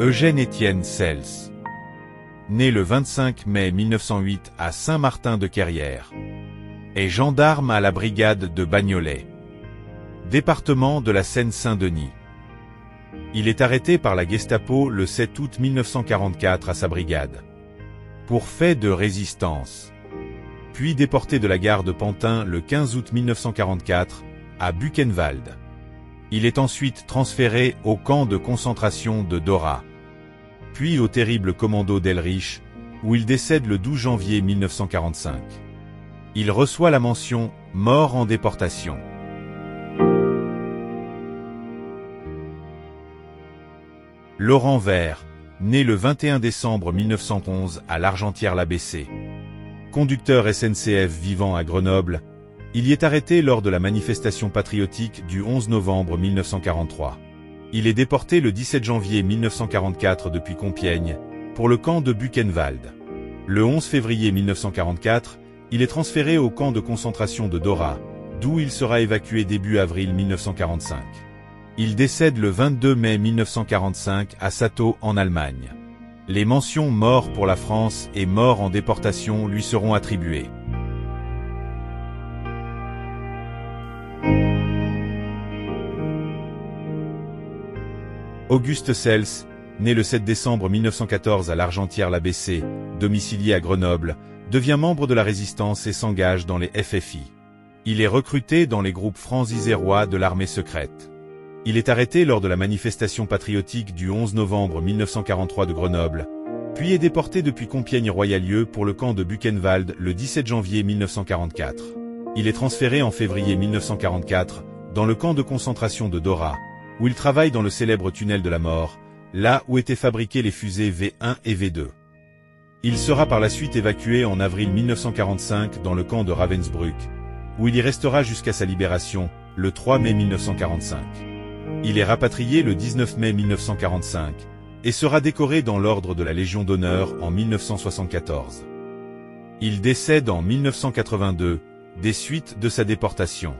Eugène-Étienne Sels. Né le 25 mai 1908 à Saint-Martin-de-Querrières. Est gendarme à la brigade de Bagnolet. Département de la Seine-Saint-Denis. Il est arrêté par la Gestapo le 7 août 1944 à sa brigade. Pour fait de résistance. Puis déporté de la gare de Pantin le 15 août 1944 à Buchenwald. Il est ensuite transféré au camp de concentration de Dora. Puis au terrible commando d'Elrich, où il décède le 12 janvier 1945. Il reçoit la mention « Mort en déportation ». Laurent Vert, né le 21 décembre 1911 à l'Argentière-la-Bessée. Conducteur SNCF vivant à Grenoble, il y est arrêté lors de la manifestation patriotique du 11 novembre 1943. Il est déporté le 17 janvier 1944 depuis Compiègne, pour le camp de Buchenwald. Le 11 février 1944, il est transféré au camp de concentration de Dora, d'où il sera évacué début avril 1945. Il décède le 22 mai 1945 à Satow en Allemagne. Les mentions « Mort pour la France » et « Mort en déportation » lui seront attribuées. Auguste Sels, né le 7 décembre 1914 à l'Argentière-la-Bessée, domicilié à Grenoble, devient membre de la Résistance et s'engage dans les FFI. Il est recruté dans les groupes francs-isérois de l'armée secrète. Il est arrêté lors de la manifestation patriotique du 11 novembre 1943 de Grenoble, puis est déporté depuis Compiègne-Royalieu pour le camp de Buchenwald le 17 janvier 1944. Il est transféré en février 1944 dans le camp de concentration de Dora, où il travaille dans le célèbre tunnel de la mort, là où étaient fabriquées les fusées V1 et V2. Il sera par la suite évacué en avril 1945 dans le camp de Ravensbrück, où il y restera jusqu'à sa libération, le 3 mai 1945. Il est rapatrié le 19 mai 1945, et sera décoré dans l'ordre de la Légion d'honneur en 1974. Il décède en 1982, des suites de sa déportation.